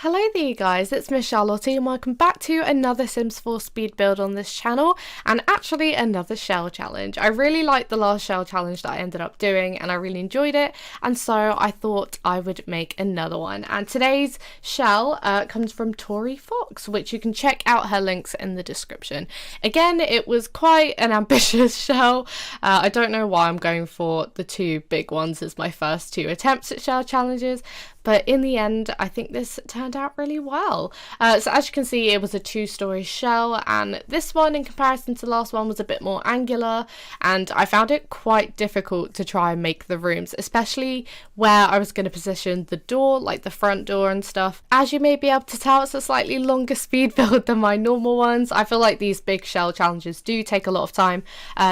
Hello there you guys, it's Miss Charlotte and welcome back to another Sims 4 speed build on this channel, and actually another shell challenge. I really liked the last shell challenge that I ended up doing and I really enjoyed it, and so I thought I would make another one. And today's shell comes from Torifoxx, which you can check out her links in the description. Again, it was quite an ambitious shell. I don't know why I'm going for the two big ones as my first two attempts at shell challenges, but in the end, I think this turned out really well. So as you can see, it was a two-story shell, and this one, in comparison to the last one, was a bit more angular, and I found it quite difficult to try and make the rooms, especially where I was going to position the door, like the front door and stuff. As you may be able to tell, it's a slightly longer speed build than my normal ones. I feel like these big shell challenges do take a lot of time,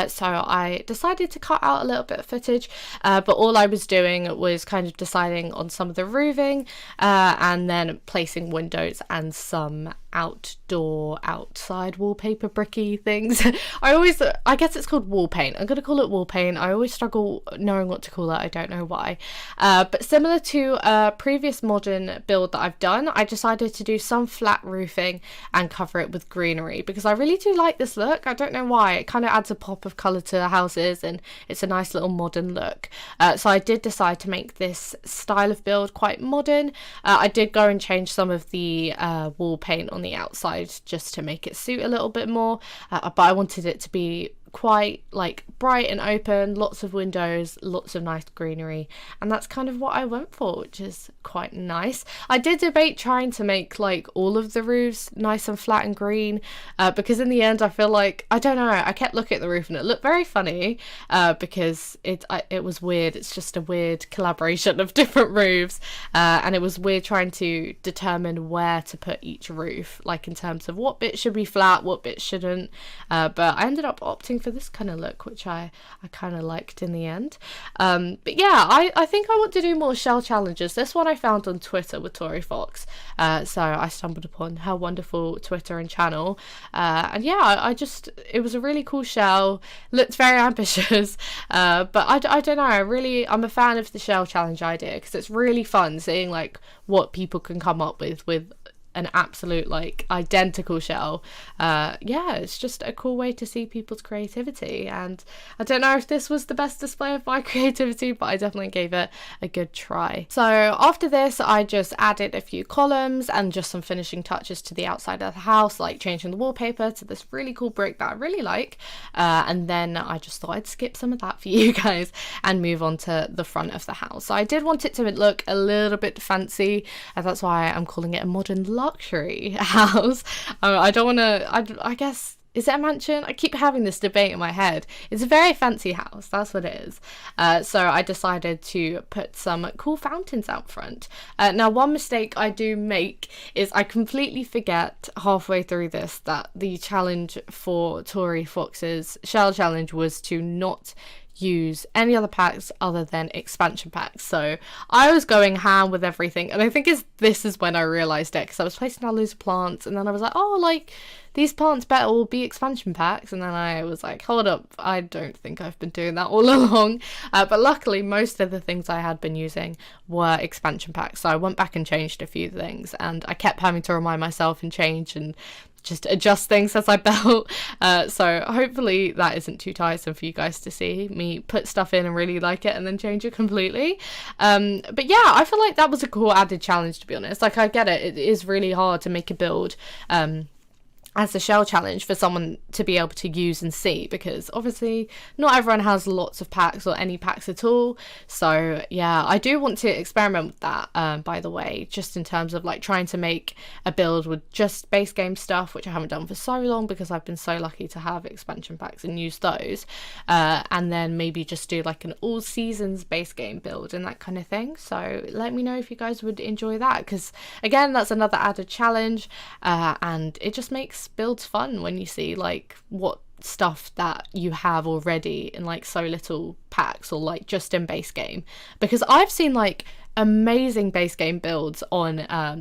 so I decided to cut out a little bit of footage, but all I was doing was kind of deciding on some of the roofing and then placing windows and some outside wallpaper bricky things. I guess it's called wall paint. I'm gonna call it wall paint. I always struggle knowing what to call it. I don't know why. But similar to a previous modern build that I've done, I decided to do some flat roofing and cover it with greenery because I really do like this look. I don't know why. It kind of adds a pop of colour to the houses and it's a nice little modern look. So I did decide to make this style of build quite modern. I did go and change some of the wall paint on the outside just to make it suit a little bit more, but I wanted it to be quite like bright and open, lots of windows, lots of nice greenery, and that's kind of what I went for, which is quite nice. I did debate trying to make like all of the roofs nice and flat and green, because in the end I feel like, I don't know, I kept looking at the roof and it looked very funny because it was weird. It's just a weird collaboration of different roofs, and it was weird trying to determine where to put each roof, like in terms of what bit should be flat, what bit shouldn't, but I ended up opting for this kind of look, which I kind of liked in the end. But yeah, I think I want to do more shell challenges. This one I found on Twitter with Torifoxx, so I stumbled upon her wonderful Twitter and channel, and yeah, it was a really cool shell, looked very ambitious, but I don't know, I'm a fan of the shell challenge idea because it's really fun seeing like what people can come up with an absolute like identical shell. Yeah, it's just a cool way to see people's creativity, and I don't know if this was the best display of my creativity, but I definitely gave it a good try. So after this I just added a few columns and just some finishing touches to the outside of the house, like changing the wallpaper to this really cool brick that I really like, and then I just thought I'd skip some of that for you guys and move on to the front of the house. So I did want it to look a little bit fancy, and that's why I'm calling it a modern luxury house. I don't want to, I guess, is it a mansion? I keep having this debate in my head. It's a very fancy house, that's what it is. So I decided to put some cool fountains out front. Now one mistake I do make is I completely forget halfway through this that the challenge for Torifoxx's shell challenge was to not use any other packs other than expansion packs. So I was going ham with everything, and I think this is when I realized it, because I was placing down loads of plants and then I was like, oh, like these plants better all be expansion packs, and then I was like, hold up, I don't think I've been doing that all along, but luckily most of the things I had been using were expansion packs, so I went back and changed a few things, and I kept having to remind myself and change and just adjust things as I built, so hopefully that isn't too tiresome for you guys to see me put stuff in and really like it and then change it completely. But yeah, I feel like that was a cool added challenge, to be honest. Like, I get it, it is really hard to make a build as a shell challenge for someone to be able to use and see, because obviously not everyone has lots of packs or any packs at all. So yeah, I do want to experiment with that, by the way, just in terms of like trying to make a build with just base game stuff, which I haven't done for so long because I've been so lucky to have expansion packs and use those, and then maybe just do like an all seasons base game build and that kind of thing. So let me know if you guys would enjoy that, because again, that's another added challenge, and it just makes builds fun when you see like what stuff that you have already in like so little packs or like just in base game, because I've seen like amazing base game builds on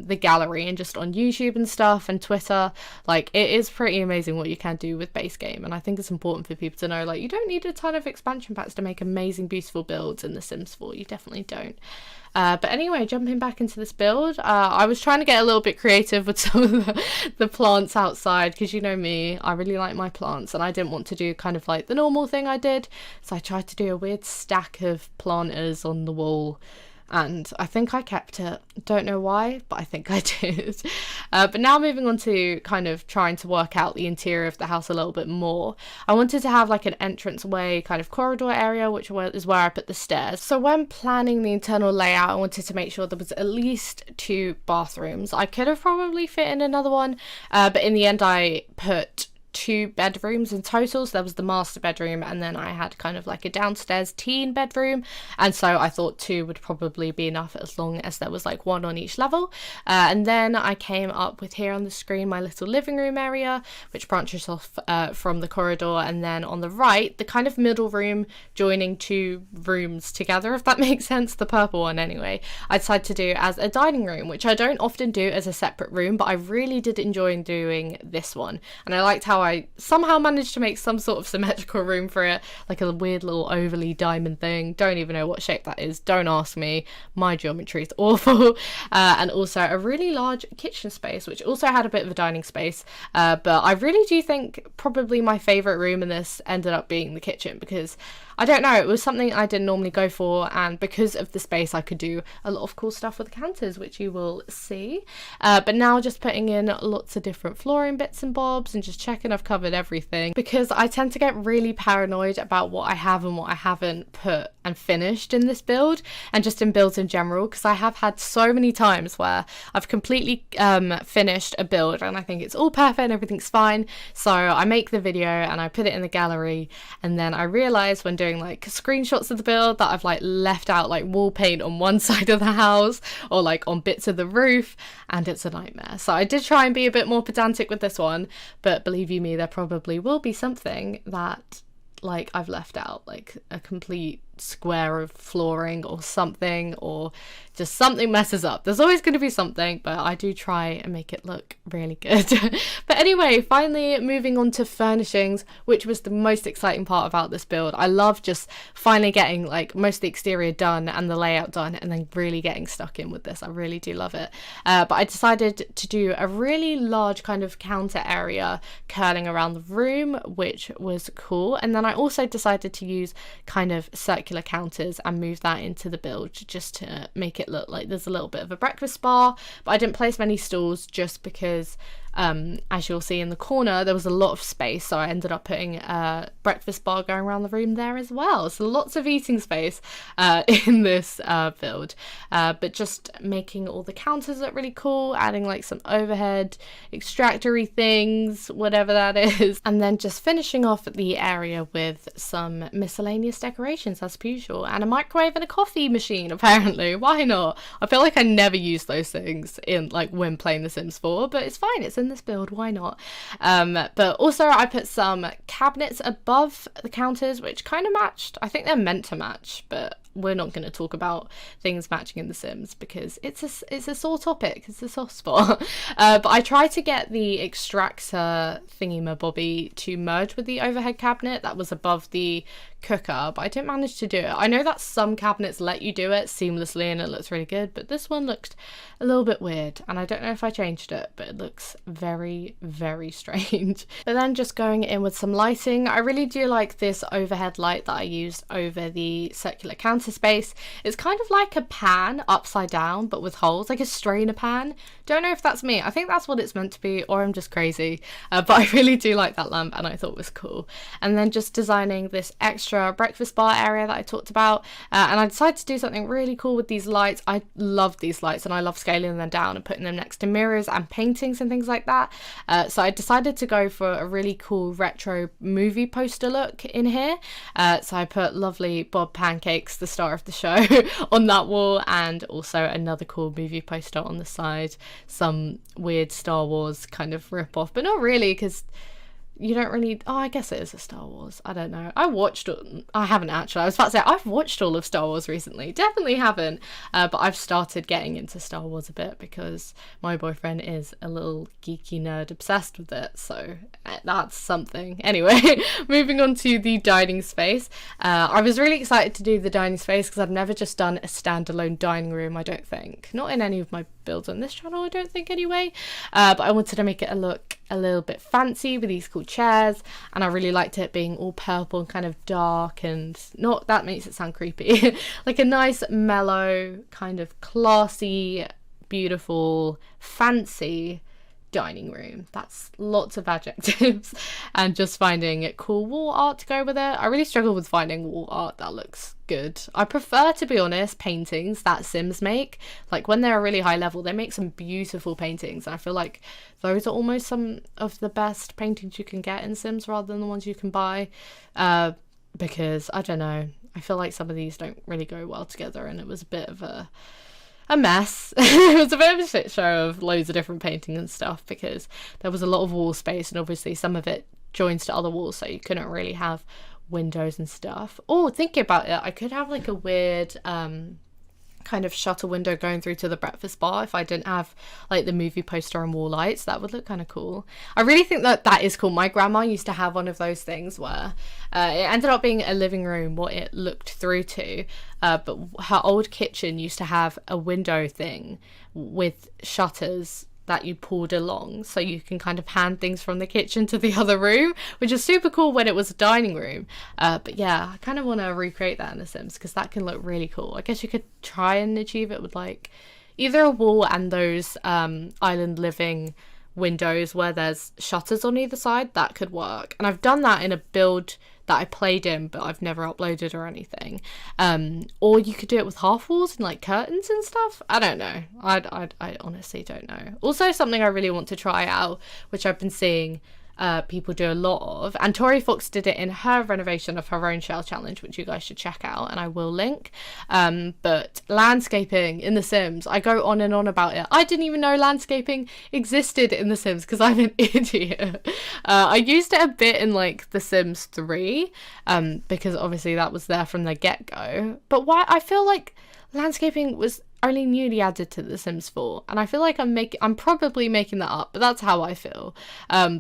the gallery and just on YouTube and stuff and Twitter. Like, it is pretty amazing what you can do with base game, and I think it's important for people to know, like, you don't need a ton of expansion packs to make amazing, beautiful builds in The Sims 4. You definitely don't. But anyway, jumping back into this build, I was trying to get a little bit creative with some of the plants outside, because you know me, I really like my plants, and I didn't want to do kind of like the normal thing I did, so I tried to do a weird stack of planters on the wall, and I think I kept it. Don't know why, but I think I did. But now moving on to kind of trying to work out the interior of the house a little bit more. I wanted to have like an entranceway kind of corridor area, which is where I put the stairs. So when planning the internal layout, I wanted to make sure there was at least 2 bathrooms. I could have probably fit in another one, but in the end I put 2 bedrooms in total. So there was the master bedroom, and then I had kind of like a downstairs teen bedroom, and so I thought 2 would probably be enough, as long as there was like 1 on each level. And then I came up with here on the screen my little living room area, which branches off from the corridor, and then on the right the kind of middle room joining 2 rooms together, if that makes sense, the purple one anyway, I decided to do as a dining room, which I don't often do as a separate room, but I really did enjoy doing this one, and I liked how I somehow managed to make some sort of symmetrical room for it, like a weird little ovally diamond thing. Don't even know what shape that is, don't ask me, my geometry is awful. And also a really large kitchen space, which also had a bit of a dining space, but I really do think probably my favourite room in this ended up being the kitchen, because I don't know, it was something I didn't normally go for, and because of the space I could do a lot of cool stuff with the counters, which you will see. But now just putting in lots of different flooring bits and bobs and just checking I've covered everything, because I tend to get really paranoid about what I have and what I haven't put and finished in this build, and just in builds in general, because I have had so many times where I've completely finished a build and I think it's all perfect and everything's fine, so I make the video and I put it in the gallery, and then I realise when doing like screenshots of the build that I've like left out like wall paint on one side of the house or like on bits of the roof, and it's a nightmare. So I did try and be a bit more pedantic with this one, but believe you me, there probably will be something that like I've left out, like a complete square of flooring or something, or just something messes up. There's always going to be something, but I do try and make it look really good. But anyway, finally moving on to furnishings, which was the most exciting part about this build. I love just finally getting like most of the exterior done and the layout done, and then really getting stuck in with this. I really do love it. But I decided to do a really large kind of counter area curling around the room, which was cool. And then I also decided to use kind of circular counters and move that into the build just to make it look like there's a little bit of a breakfast bar, but I didn't place many stools just because as you'll see in the corner there was a lot of space, so I ended up putting a breakfast bar going around the room there as well, so lots of eating space in this build, but just making all the counters look really cool, adding like some overhead extractory things, whatever that is, and then just finishing off the area with some miscellaneous decorations as per usual, and a microwave and a coffee machine apparently. Why not? I feel like I never use those things in like when playing The Sims 4, but it's fine, it's in this build, why not? But also I put some cabinets above the counters which kind of matched. I think they're meant to match, but we're not going to talk about things matching in The Sims because it's a sore topic, it's a soft spot. But I tried to get the extractor thingy-mabobby to merge with the overhead cabinet that was above the cooker, but I didn't manage to do it. I know that some cabinets let you do it seamlessly and it looks really good, but this one looked a little bit weird, and I don't know if I changed it, but it looks very, very strange. But then just going in with some lighting, I really do like this overhead light that I used over the circular counter space. It's kind of like a pan upside down but with holes, like a strainer pan. Don't know if that's me, I think that's what it's meant to be, or I'm just crazy, but I really do like that lamp and I thought it was cool. And then just designing this extra breakfast bar area that I talked about, and I decided to do something really cool with these lights. I love these lights and I love scaling them down and putting them next to mirrors and paintings and things like that, so I decided to go for a really cool retro movie poster look in here, so I put lovely Bob Pancakes, the star of the show, on that wall, and also another cool movie poster on the side, some weird Star Wars kind of rip off, but not really, because you don't really, oh, I guess it is a Star Wars. I don't know. I haven't actually. I was about to say, I've watched all of Star Wars recently. Definitely haven't. But I've started getting into Star Wars a bit because my boyfriend is a little geeky nerd obsessed with it. So that's something. Anyway, moving on to the dining space. I was really excited to do the dining space because I've never just done a standalone dining room, I don't think. Not in any of my builds on this channel, I don't think anyway. But I wanted to make it look a little bit fancy with these cool chairs, and I really liked it being all purple and kind of dark, and not that makes it sound creepy like a nice mellow kind of classy, beautiful, fancy dining room. That's lots of adjectives. And just finding cool wall art to go with it. I really struggle with finding wall art that looks good. I prefer, to be honest, paintings that Sims make. Like when they're a really high level, they make some beautiful paintings, and I feel like those are almost some of the best paintings you can get in Sims rather than the ones you can buy, because I don't know, I feel like some of these don't really go well together, and it was a bit of a mess. It was a bit of a shit show of loads of different painting and stuff, because there was a lot of wall space, and obviously some of it joins to other walls, so you couldn't really have windows and stuff. Oh, thinking about it, I could have like a weird kind of shutter window going through to the breakfast bar if I didn't have like the movie poster and wall lights. That would look kind of cool. I really think that is cool. My grandma used to have one of those things where it ended up being a living room what it looked through to, but her old kitchen used to have a window thing with shutters that you pulled along, so you can kind of hand things from the kitchen to the other room, which is super cool when it was a dining room. But yeah, I kind of want to recreate that in The Sims because that can look really cool. I guess you could try and achieve it with like either a wall and those island living windows where there's shutters on either side. That could work, and I've done that in a build that I played in, but I've never uploaded or anything. Or you could do it with half walls and like curtains and stuff. I don't know. I honestly don't know. Also, something I really want to try out, which I've been seeing people do a lot of, and Torifoxx did it in her renovation of her own shell challenge, which you guys should check out, and I will link. But landscaping in The Sims, I go on and on about it. I didn't even know landscaping existed in The Sims because I'm an idiot. I used it a bit in like The Sims 3 because obviously that was there from the get-go, but why I feel like landscaping was only newly added to The Sims 4, and I feel like I'm probably making that up, but that's how I feel,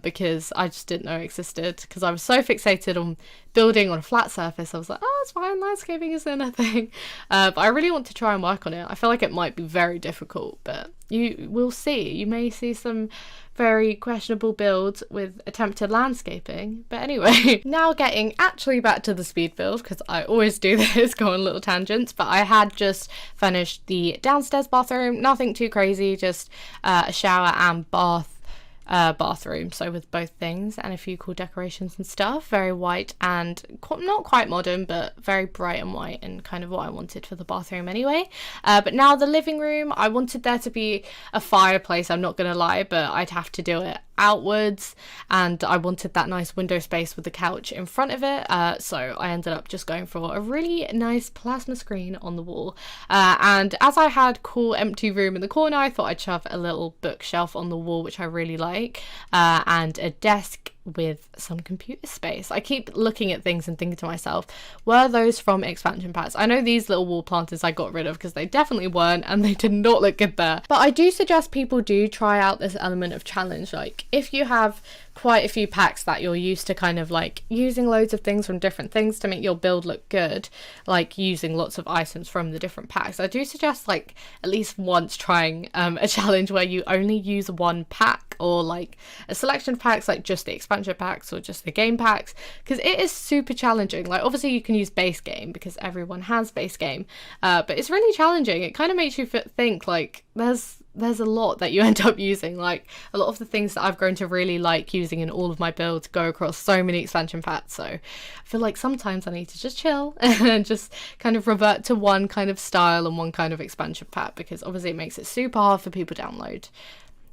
because I just didn't know it existed because I was so fixated on building on a flat surface. I was like, oh, it's fine, landscaping isn't a thing. But I really want to try and work on it. I feel like it might be very difficult, but you will see. You may see some very questionable builds with attempted landscaping. But anyway, now getting actually back to the speed build, because I always do this, go on little tangents, but I had just finished the downstairs bathroom, nothing too crazy, just a shower and bathroom, so with both things and a few cool decorations and stuff. Very white and not quite modern, but very bright and white, and kind of what I wanted for the bathroom anyway. But now the living room, I wanted there to be a fireplace, I'm not gonna lie, but I'd have to do it outwards, and I wanted that nice window space with the couch in front of it, so I ended up just going for a really nice plasma screen on the wall, and as I had cool empty room in the corner, I thought I'd shove a little bookshelf on the wall, which I really like, and a desk with some computer space. I keep looking at things and thinking to myself, were those from expansion packs? I know these little wall planters I got rid of because they definitely weren't, and they did not look good there. But I do suggest people do try out this element of challenge. Like if you have quite a few packs that you're used to kind of like using loads of things from different things to make your build look good, like using lots of items from the different packs, I do suggest like at least once trying a challenge where you only use one pack, or like a selection of packs, like just the expansion packs or just the game packs, because it is super challenging. Like obviously you can use base game because everyone has base game, but it's really challenging. It kind of makes you think like there's a lot that you end up using. Like a lot of the things that I've grown to really like using in all of my builds go across so many expansion packs, so I feel like sometimes I need to just chill and just kind of revert to one kind of style and one kind of expansion pack, because obviously it makes it super hard for people to download.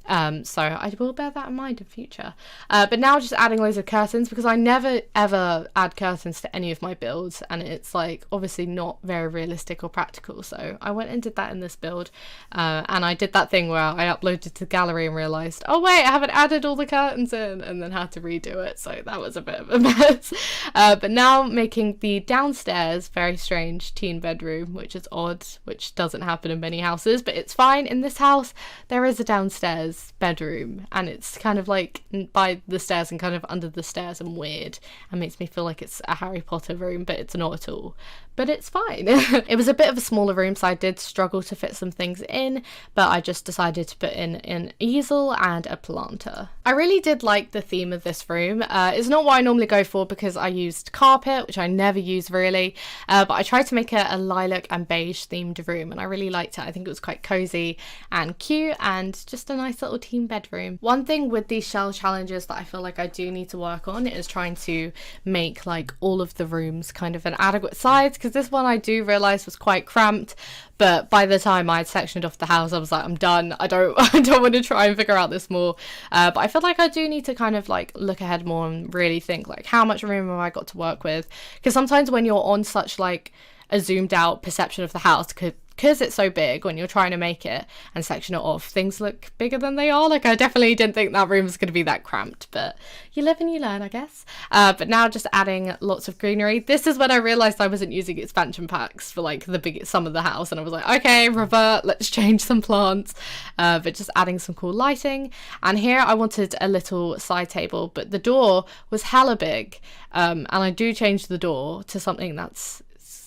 So I will bear that in mind in future. But now just adding loads of curtains, because I never ever add curtains to any of my builds, and it's like obviously not very realistic or practical. So I went and did that in this build, and I did that thing where I uploaded to the gallery and realised, oh wait, I haven't added all the curtains in, and then had to redo it. So that was a bit of a mess. But now making the downstairs very strange teen bedroom, which is odd, which doesn't happen in many houses, but it's fine. In this house there is a downstairs bedroom, and it's kind of like by the stairs and kind of under the stairs and weird, and makes me feel like it's a Harry Potter room, but it's not at all. But it's fine. It was a bit of a smaller room, so I did struggle to fit some things in, but I just decided to put in an easel and a planter. I really did like the theme of this room. It's not what I normally go for because I used carpet, which I never use really, but I tried to make it a lilac and beige themed room, and I really liked it. I think it was quite cozy and cute and just a nice little team bedroom. One thing with these shell challenges that I feel like I do need to work on is trying to make like all of the rooms kind of an adequate size, because this one I do realise was quite cramped, but by the time I'd sectioned off the house I was like, I'm done. I don't want to try and figure out this more, but I feel like I do need to kind of like look ahead more and really think like, how much room have I got to work with? Because sometimes when you're on such like a zoomed out perception of the house, because it's so big, when you're trying to make it and section it off, things look bigger than they are. Like I definitely didn't think that room was going to be that cramped, but you live and you learn, I guess. But now just adding lots of greenery. This is when I realised I wasn't using expansion packs for like the biggest some of the house, and I was like, okay, revert, let's change some plants. But just adding some cool lighting. And here I wanted a little side table, but the door was hella big, and I do change the door to something that's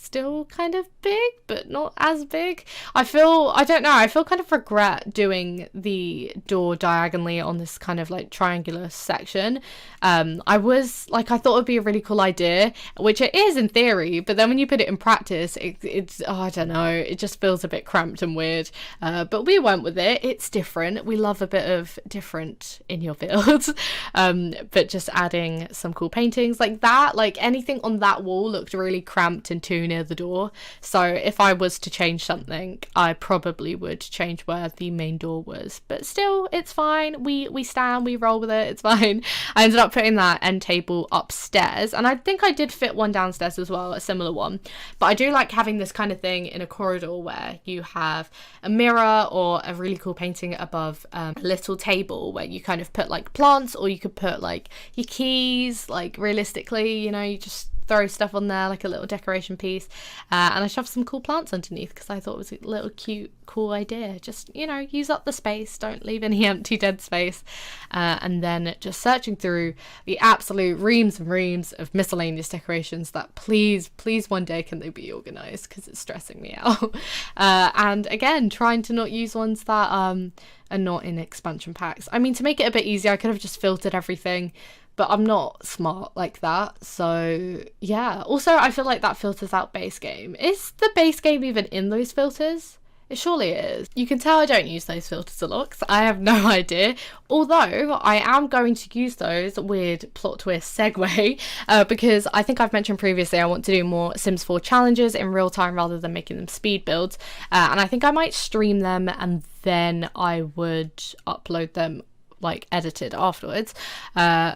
still kind of big but not as big. I feel kind of regret doing the door diagonally on this kind of like triangular section. I thought it would be a really cool idea, which it is in theory, but then when you put it in practice it's I don't know, it just feels a bit cramped and weird, but we went with it. It's different. We love a bit of different in your builds. But just adding some cool paintings like that, like anything on that wall looked really cramped and too near the door, so if I was to change something I probably would change where the main door was, but still it's fine. We roll with it, it's fine. I ended up putting that end table upstairs, and I think I did fit one downstairs as well, a similar one, but I do like having this kind of thing in a corridor where you have a mirror or a really cool painting above a little table where you kind of put like plants, or you could put like your keys, like realistically, you know, you just throw stuff on there like a little decoration piece, and I shoved some cool plants underneath because I thought it was a little cute cool idea. Just, you know, use up the space, don't leave any empty dead space. And then just searching through the absolute reams and reams of miscellaneous decorations that please one day can they be organized, because it's stressing me out. And again, trying to not use ones that are not in expansion packs. I mean, to make it a bit easier I could have just filtered everything, but I'm not smart like that, so yeah. Also, I feel like that filters out base game. Is the base game even in those filters? It surely is. You can tell I don't use those filters a lot because I have no idea, although I am going to use those, weird plot twist segue, because I think I've mentioned previously I want to do more Sims 4 challenges in real time rather than making them speed builds, and I think I might stream them and then I would upload them like edited afterwards.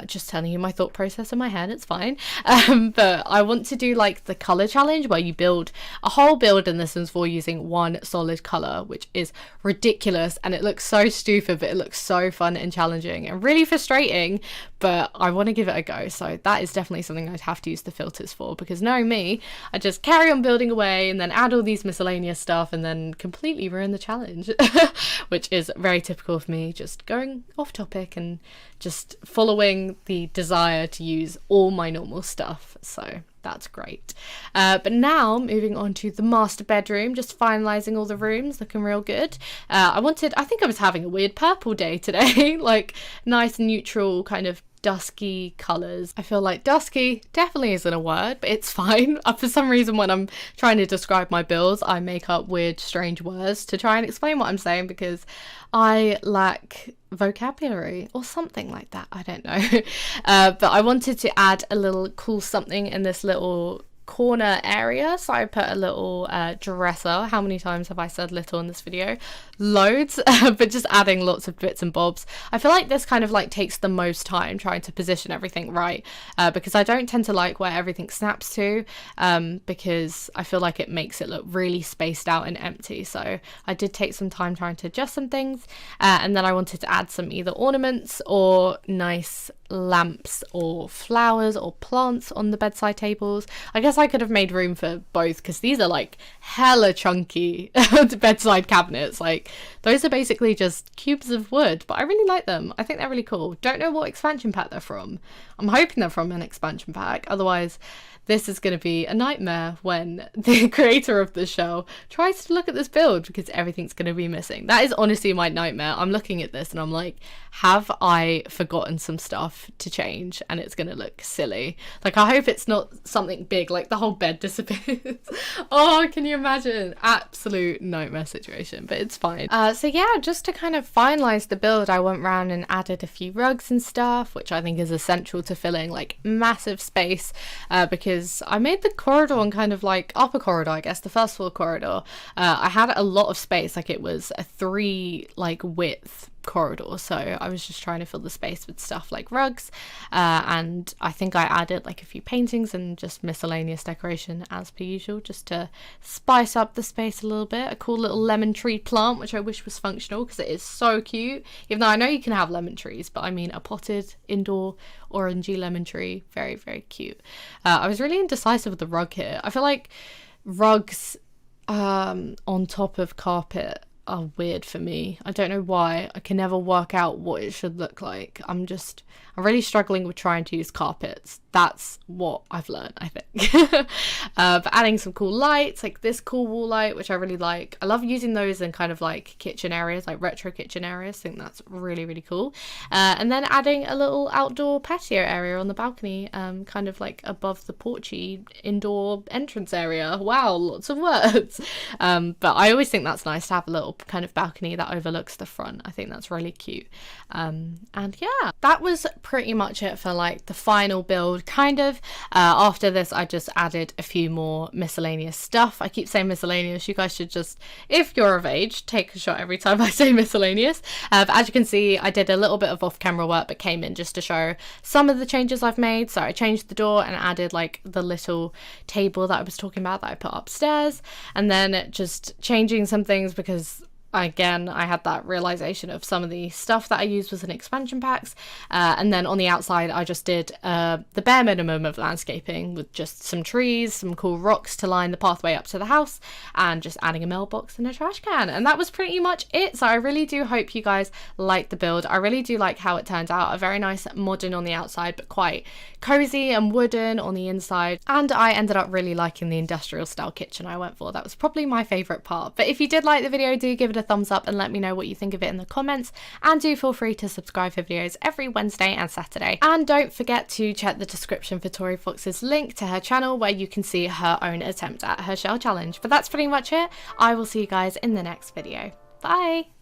Just telling you my thought process in my head, it's fine. But I want to do like the color challenge where you build a whole build in The Sims 4 using one solid color, which is ridiculous and it looks so stupid, but it looks so fun and challenging and really frustrating, but I want to give it a go. So that is definitely something I'd have to use the filters for, because knowing me, I just carry on building away and then add all these miscellaneous stuff and then completely ruin the challenge. Which is very typical of me, just going off topic and just following the desire to use all my normal stuff. So that's great. But now moving on to the master bedroom, just finalizing all the rooms, looking real good. I think I was having a weird purple day today, like nice neutral kind of dusky colours. I feel like dusky definitely isn't a word, but it's fine. For some reason when I'm trying to describe my builds I make up weird strange words to try and explain what I'm saying, because I lack vocabulary or something like that, I don't know. But I wanted to add a little cool something in this little corner area, so I put a little dresser. How many times have I said little in this video? Loads. But just adding lots of bits and bobs. I feel like this kind of like takes the most time trying to position everything right, because I don't tend to like where everything snaps to, because I feel like it makes it look really spaced out and empty. So I did take some time trying to adjust some things, and then I wanted to add some either ornaments or nice lamps or flowers or plants on the bedside tables. I guess I could have made room for both, because these are like hella chunky bedside cabinets. Like, those are basically just cubes of wood, but I really like them. I think they're really cool. Don't know what expansion pack they're from. I'm hoping they're from an expansion pack, otherwise this is going to be a nightmare when the creator of the shell tries to look at this build, because everything's going to be missing. That is honestly my nightmare. I'm looking at this and I'm like, have I forgotten some stuff to change and it's going to look silly? Like, I hope it's not something big, like the whole bed disappears. Oh, can you imagine? Absolute nightmare situation, but it's fine. So yeah, just to kind of finalize the build, I went around and added a few rugs and stuff, which I think is essential to filling like massive space, because I made the corridor and kind of like upper corridor, I guess, the first floor corridor. I had a lot of space, like it was a 3 like width corridor, so I was just trying to fill the space with stuff like rugs, and I think I added like a few paintings and just miscellaneous decoration as per usual, just to spice up the space a little bit. A cool little lemon tree plant, which I wish was functional because it is so cute, even though I know you can have lemon trees, but I mean a potted indoor orangey lemon tree, very, very cute. I was really indecisive with the rug here. I feel like rugs on top of carpet are weird for me. I don't know why. I can never work out what it should look like. I'm really struggling with trying to use carpets. That's what I've learned, I think. But adding some cool lights, like this cool wall light, which I really like. I love using those in kind of like kitchen areas, like retro kitchen areas. I think that's really, really cool. And then adding a little outdoor patio area on the balcony, kind of like above the porchy indoor entrance area. Wow, lots of words. But I always think that's nice to have a little kind of balcony that overlooks the front. I think that's really cute. And yeah, that was pretty much it for like the final build, kind of. After this, I just added a few more miscellaneous stuff. I keep saying miscellaneous. You guys should just, if you're of age, take a shot every time I say miscellaneous. But as you can see, I did a little bit of off-camera work, but came in just to show some of the changes I've made. So I changed the door and added like the little table that I was talking about that I put upstairs, and then just changing some things because again, I had that realization of some of the stuff that I used was in expansion packs, and then on the outside I just did the bare minimum of landscaping with just some trees, some cool rocks to line the pathway up to the house, and just adding a mailbox and a trash can, and that was pretty much it. So I really do hope you guys like the build. I really do like how it turned out. A very nice modern on the outside, but quite cozy and wooden on the inside, and I ended up really liking the industrial style kitchen I went for. That was probably my favorite part. But if you did like the video, do give it a thumbs up and let me know what you think of it in the comments, and do feel free to subscribe for videos every Wednesday and Saturday. And don't forget to check the description for Torifoxx's link to her channel, where you can see her own attempt at her shell challenge. But that's pretty much it. I will see you guys in the next video. Bye!